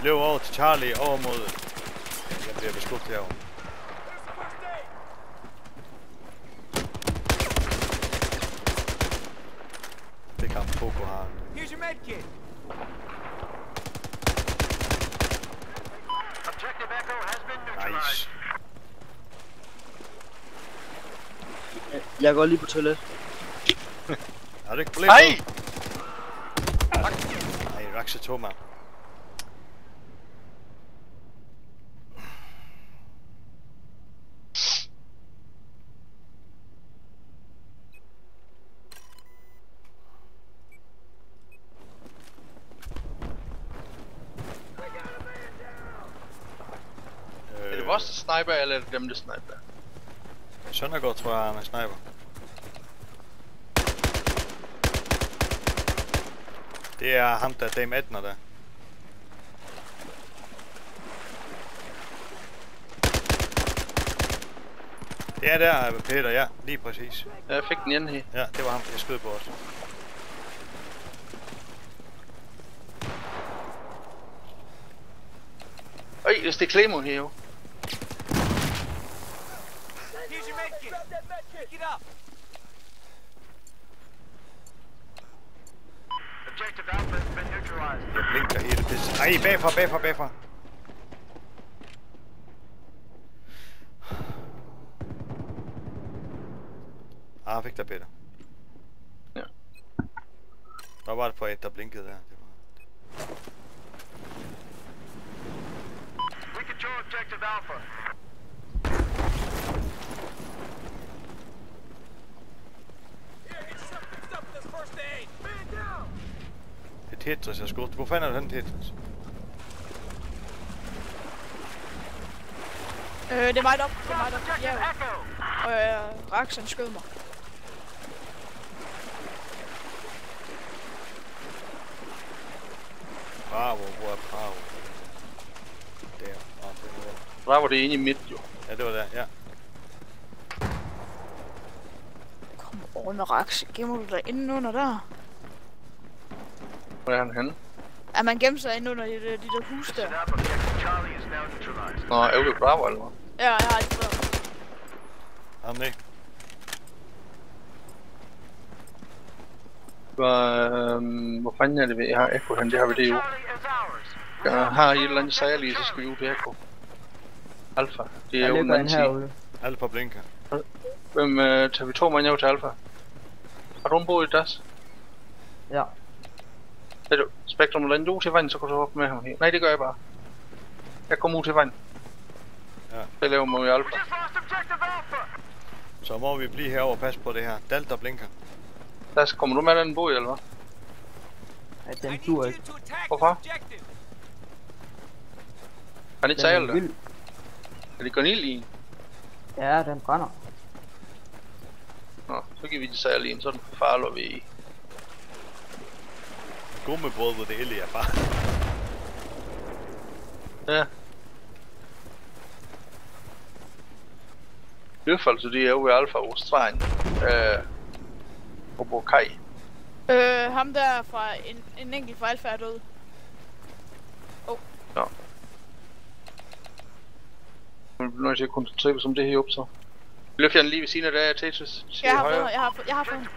løber over til Charlie, over mod... Jeg bliver beskudt herovre. Det kan Poco har. Here's your med kit. Objective Echo has been neutralized. Nice. Jeg går lige på toilet. Er det ikke problem? Nej! Nej, Raxe tog mig. Er det vores sniper, eller er det dem, der sniper? Søndergaard tror jeg, han er sniper. Det er ham, der er Dame Edner der. Det er der, Peter, ja, lige præcis. Jeg fik den igen her. Ja, det var ham, jeg skød på os. Øj, hvis det er Claymore her jo. Here's your med kit. Pick it up. Objective Alpha has been neutralized. Jeg blinker helt pisse. Ej, bagfra. Ah, fik der Peter. Ja. Der var det for et, der blinkede der. Det var... We control Objective Alpha. Det er Tetris, jeg skudt. Hvor fanden er den Tetris? Det er mig deroppe. Ja. Og Raxen skød mig. Bravo, hvor er Bravo? Der. Det var... Bravo, det er inde i midt jo. Ja, det var der, ja. Kom over med Raxen. Gemmer du dig inde under der? Hvor er han henne? Ja, man gemmer sig inde under de der hus der. Charlie is now neutralized. Nå, er vi Bravo eller hvad? Ja, jeg har lige fået. Ham ikke. Hvor fanden er det ved? Jeg har Echo hen, det har vi det jo. Jeg har et eller andet sejrlige, så skal vi ud til Echo. Alpha, det er jo den anden side. Alpha blinker. Hvem tager vi 2 mand over til Alpha? Har du en båd i das? Ja. Er du Spektrum eller andet ud til vand, så kan du hoppe med ham her. Nej, det gør jeg bare. Jeg kommer ud til vand. Ja. Jeg laver mig i Alpha. Så må vi blive herovre og passe på det her. Delta blinker. Das, kommer du med den båd, eller hvad? Ja, den dur ikke. Hvorfor? Han ikke sejle der? Er det granil i en? Ja, den brænder. Nå, så kan vi ikke sejle i en, så den farler vi i. Gummebrød, hvor det heldige er bare. Ja. I hvert fald, så det er jo i Alpha Australien. På Kai. Ham der fra en enkelt fra Alpha er død. Ja. Nu bliver nødt til at koncentrere mig som det her op, så. Vi løfter den lige ved siden af der, Tetris. Jeg har fået.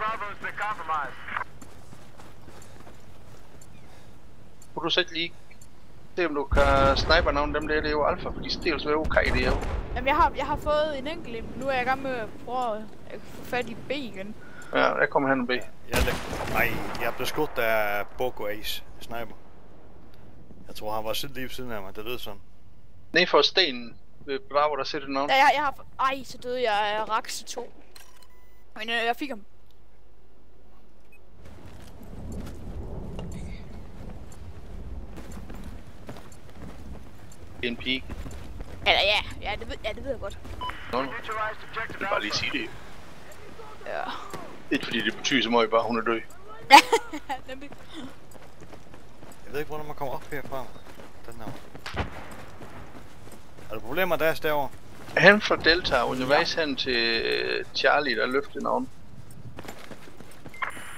Kunne du sætte lige se om du kan snipe nogle af dem der, det er jo Alpha, fordi det er jo så okay, det er jo. Jamen jeg har fået en enkelt, nu er jeg i gang med at prøve at få fat i B igen. Ja, der kommer han og B. Nej, jeg blev skudt af Poco Ace sniper. Jeg tror han var sit liv siden af mig, det lød sådan. Nede for stenen ved Bravo, der sætter nogen. Ja, jeg har ej, så døde jeg af Raxe 2. Men jeg fik ham. En pig. Eller ja, det ved jeg godt. Nå, nu. Jeg vil bare lige sige det. Ja. Ikke fordi det betyder så meget, bare hun er død. Nemlig. Jeg ved ikke, hvordan man kommer op herfra. Den her. Er der problemer der derovre? Han fra Delta, undervejs hen til Charlie, der løftede navn.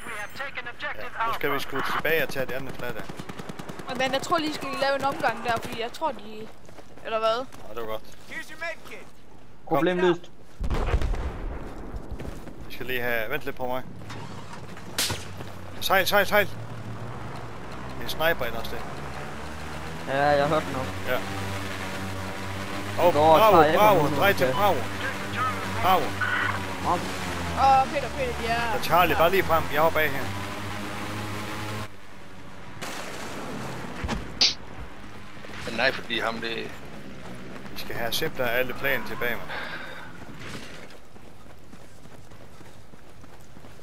Ja, nu skal vi sgu tilbage og tage det andet flat af. Men jeg tror lige skal lave en omgang der, fordi jeg tror de... Eller hvad? Ja, det var godt. Here's your med kit. Problem løst. Vi skal lige have... Vent lidt på mig. Sejl, sejl, sejl! En sniper ind også det. Ja, jeg hørte den nok. Ja. Åh, Nå, bravo, tager jeg bravo, ikke drej til nogen, bravo. Bravo. Peter, de er... Og Charlie, bare lige frem. Jeg var bag her. Men nej, fordi ham det... Vi skal have simpelthen alle planer tilbage, mand.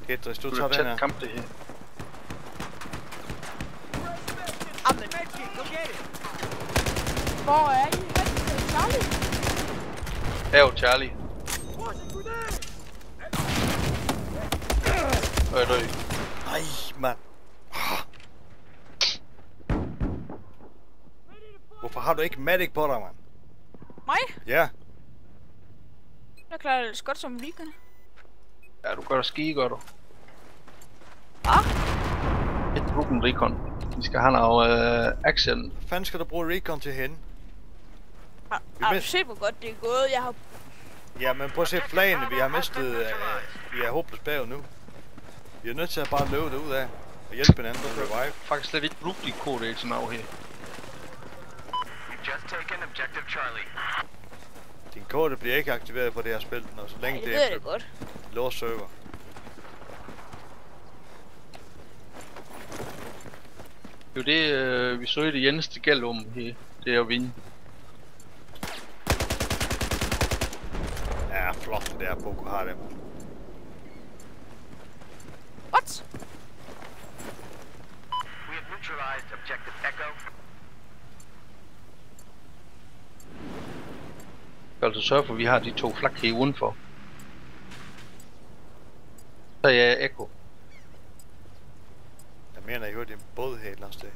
Ketris, du tager den her. kamp det her. Amen. Hvor er I? Charlie? Her er jo Charlie. Død. Nej, mand. Hvorfor har du ikke medic på dig, mand? Mig? Ja. Jeg klarer det godt som weekend. Ja, du gør det skide godt, du. Ah? Et gruppen recon. Vi skal have noget action. Hvad fanden skal du bruge recon til hende? Har du set, hvor godt det er gået? Jeg har... Ja, men prøv at se flagene. Vi har mistet... vi er håbløst bagud nu. Vi er nødt til at bare løbe det ud af. Og hjælpe hinanden med revive. Faktisk slet ikke brugt de koder til noget her. We've just taken objective Charlie. Din kode bliver ikke aktiveret på det her spil, når så længe det det ved er jeg godt. låst server. Det er jo det, vi så i det eneste gæld om her. Det er at vinde. Ja, flot det der Boko har det. What? We have neutralized objective Echo. Vi skal altså sørge for, at vi har de 2 flak her udenfor. Så er jeg Echo. Jeg mener, jeg hørte en båd her et eller andet sted.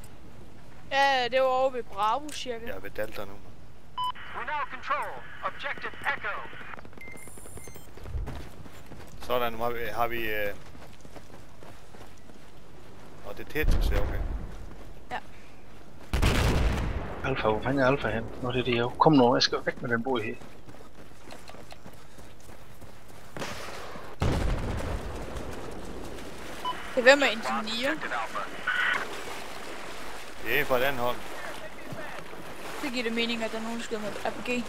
Ja, det var over ved Bravo, cirka. Jeg er ved Delta nu. We now control objective Echo. Sådan, nu har vi... Og det er Tetris, ja, okay. Alfa, hvor fanden er Alfa hen? Nå, det er det jo. Kom nu, jeg skal væk med den båd her. Det er hvem med ingeniør? Objective Alpha. Det er en fra et andet hold. Det giver det mening, at der er nogen, der skyder med RPG.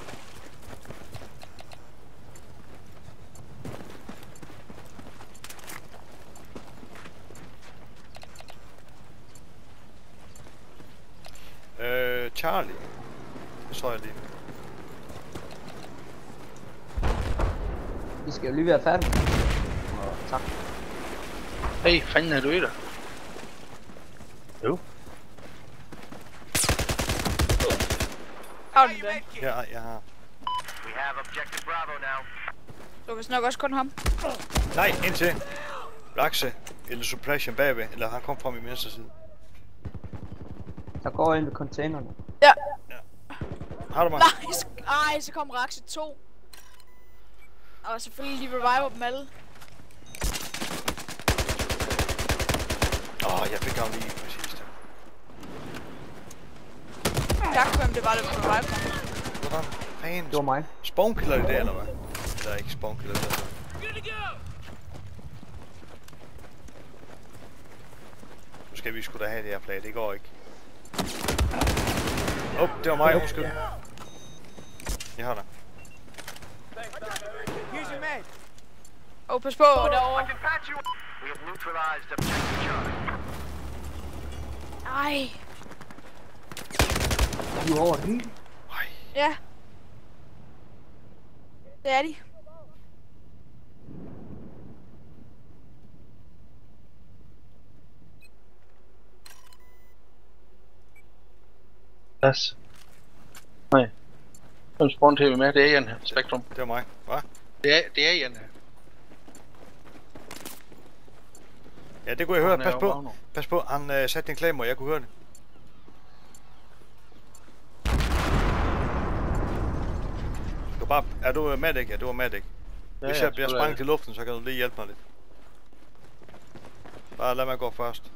Charlie. Det så jeg lige. Vi skal jo lige være færdige. Tak. Hey, fanden er du i der? Jo. Har du den? Ja, jeg har. We have objective Bravo now. Du kan nok også kun ham. Nej, indtil. Lakse. Eller suppression bagved. Eller han kom fra min venstre side. Der går ind ved containerne. Ja. Har du mig? Nej, så kom Raxe 2. Og selvfølgelig lige reviver dem alle. Jeg fik ham lige præcis der. Tak hvem det var, der revive dem. Hvordan fanden? Det var mig. Spawnkiller det, eller hvad? Der er ikke spawnkiller det. Nu skal vi sgu da have det her flag, det går ikke. Det var mig, undskyld. Jeg har dig. Here's your med. Pas på derovre. I can patch you. We have neutralized objective Charlie. Ej. Du er over det hele. Ja. Det er de. Plads. Nej. Hvem spawn TV med? Det er Jan her. Spektrum. Det var mig. Hvad? Det er Jan her. Ja, det kunne jeg høre. Han er Pas jo på. Magno. Pas på. Han satte en claymore, jeg kunne høre det. Du bare... Er du medic? Ja, du er medic. Hvis jeg bliver sprængt i luften, så kan du lige hjælpe mig lidt. Bare lad mig gå først.